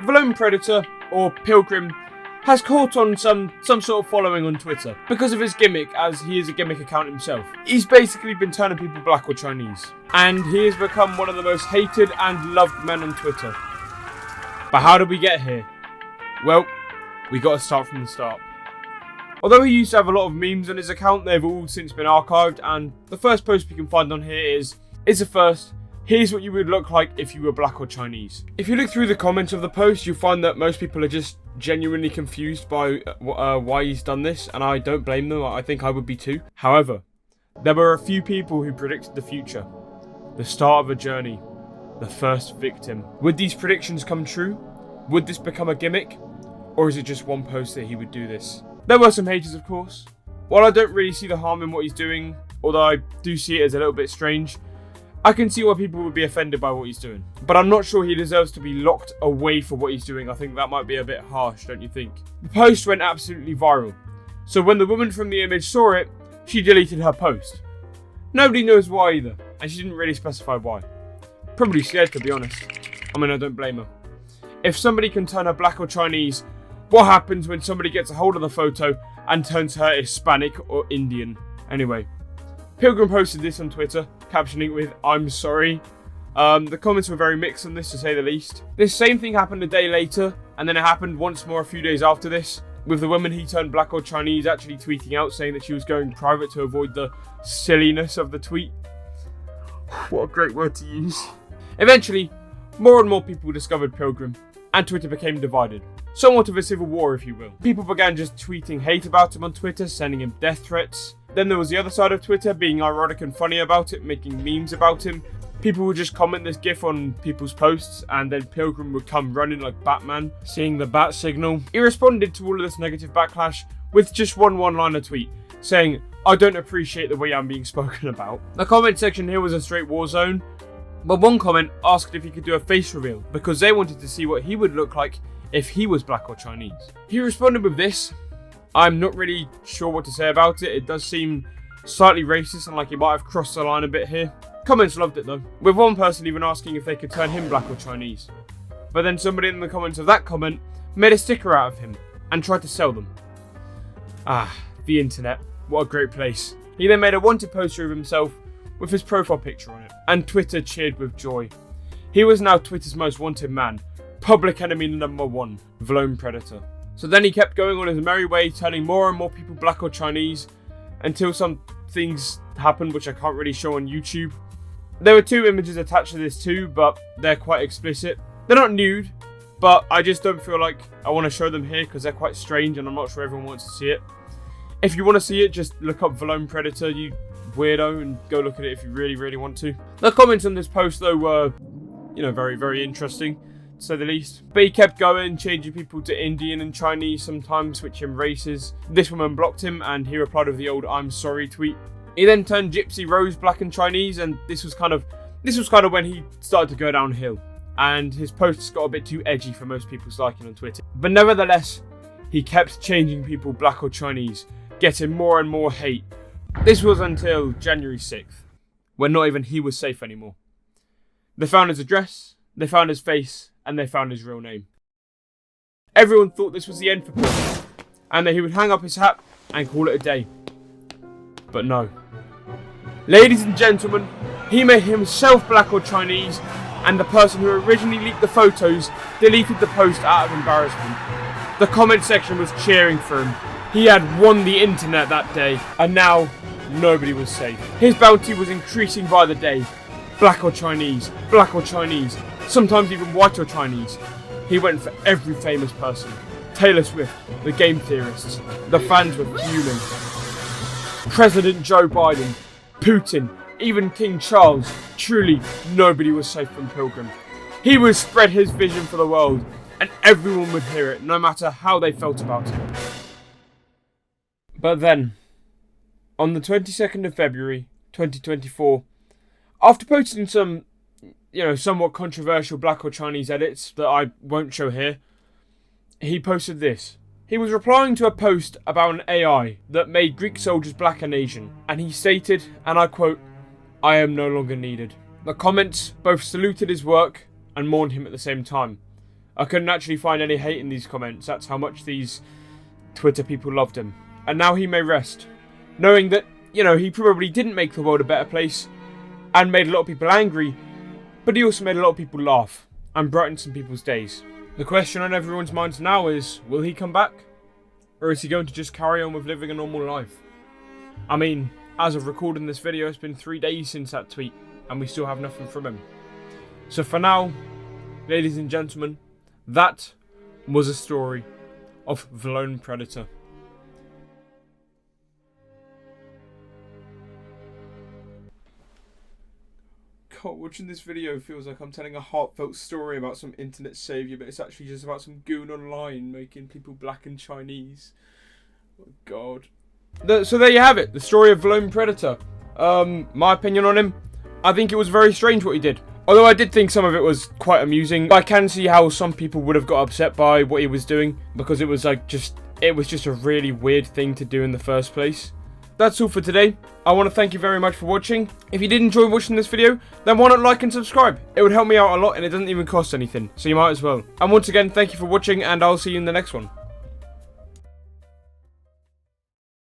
The Lone Predator, or Pilgrim, has caught on some sort of following on Twitter because of his gimmick, as he is a gimmick account himself. He's basically been turning people black or Chinese, and he has become one of the most hated and loved men on Twitter. But how did we get here? Well, we got to start from the start. Although he used to have a lot of memes on his account, they've all since been archived, and the first post we can find on here is the first. Here's what you would look like if you were black or Chinese. If you look through the comments of the post, you'll find that most people are just genuinely confused by why he's done this, and I don't blame them. I think I would be too. However, there were a few people who predicted the future, the start of a journey, the first victim. Would these predictions come true? Would this become a gimmick? Or is it just one post that he would do this? There were some haters, of course. While I don't really see the harm in what he's doing, although I do see it as a little bit strange, I can see why people would be offended by what he's doing. But I'm not sure he deserves to be locked away for what he's doing. I think that might be a bit harsh, don't you think? The post went absolutely viral. So when the woman from the image saw it, she deleted her post. Nobody knows why either, and she didn't really specify why. Probably scared, to be honest. I mean, I don't blame her. If somebody can turn her black or Chinese, what happens when somebody gets a hold of the photo and turns her Hispanic or Indian? Anyway, Pilgrim posted this on Twitter, captioning it with, "I'm sorry." The comments were very mixed on this, to say the least. This same thing happened a day later, and then it happened once more a few days after this, with the woman he turned black or Chinese actually tweeting out saying that she was going private to avoid the silliness of the tweet. What a great word to use. Eventually, more and more people discovered Pilgrim, and Twitter became divided. Somewhat of a civil war, if you will. People began just tweeting hate about him on Twitter, sending him death threats. Then there was the other side of Twitter, being ironic and funny about it, making memes about him. People would just comment this gif on people's posts, and then Pilgrim would come running like Batman, seeing the bat signal. He responded to all of this negative backlash with just one one-liner tweet, saying, "I don't appreciate the way I'm being spoken about." The comment section here was a straight war zone, but one comment asked if he could do a face reveal, because they wanted to see what he would look like if he was black or Chinese. He responded with this. I'm not really sure what to say about it. It does seem slightly racist and like he might have crossed the line a bit here. Comments loved it though, with one person even asking if they could turn him black or Chinese. But then somebody in the comments of that comment made a sticker out of him and tried to sell them. Ah, the internet. What a great place. He then made a wanted poster of himself with his profile picture on it, and Twitter cheered with joy. He was now Twitter's most wanted man, public enemy number one, the Lone Predator. So then he kept going on his merry way, turning more and more people black or Chinese, until some things happened which I can't really show on YouTube. There were two images attached to this too, but they're quite explicit. They're not nude, but I just don't feel like I want to show them here because they're quite strange and I'm not sure everyone wants to see it. If you want to see it, just look up The Lone Predator, you weirdo, and go look at it if you really, really want to. The comments on this post though were, very, very interesting, to say the least. But he kept going, changing people to Indian and Chinese, sometimes switching races. This woman blocked him and he replied with the old "I'm sorry" tweet. He then turned Gypsy Rose black and Chinese, and this was kind of when he started to go downhill. And his posts got a bit too edgy for most people's liking on Twitter. But nevertheless, he kept changing people black or Chinese, getting more and more hate. This was until January 6th, when not even he was safe anymore. They found his address, they found his face, and they found his real name. Everyone thought this was the end for Pilgrim, and that he would hang up his hat and call it a day. But no. Ladies and gentlemen, he made himself black or Chinese, and the person who originally leaked the photos deleted the post out of embarrassment. The comment section was cheering for him. He had won the internet that day, and now nobody was safe. His bounty was increasing by the day. Black or Chinese, sometimes even white or Chinese. He went for every famous person. Taylor Swift, the game theorists. The fans were fuming. President Joe Biden, Putin, even King Charles. Truly, nobody was safe from Pilgrim. He would spread his vision for the world, and everyone would hear it, no matter how they felt about it. But then, on the 22nd of February, 2024, after posting some, somewhat controversial black or Chinese edits that I won't show here, he posted this. He was replying to a post about an AI that made Greek soldiers black and Asian, and he stated, and I quote, "I am no longer needed." The comments both saluted his work and mourned him at the same time. I couldn't actually find any hate in these comments. That's how much these Twitter people loved him. And now he may rest, knowing that, you know, he probably didn't make the world a better place and made a lot of people angry, but he also made a lot of people laugh and brightened some people's days. The question on everyone's minds now is, will he come back? Or is he going to just carry on with living a normal life? I mean, as of recording this video, it's been 3 days since that tweet, and we still have nothing from him. So for now, ladies and gentlemen, that was a story of the Lone Predator. God, watching this video feels like I'm telling a heartfelt story about some internet savior, but it's actually just about some goon online making people black and Chinese. Oh God. So there you have it, the story of the Lone Predator. My opinion on him, I think it was very strange what he did. Although I did think some of it was quite amusing. I can see how some people would have got upset by what he was doing, because it was like just a really weird thing to do in the first place. That's all for today. I want to thank you very much for watching. If you did enjoy watching this video, then why not like and subscribe? It would help me out a lot and it doesn't even cost anything, so you might as well. And once again, thank you for watching and I'll see you in the next one.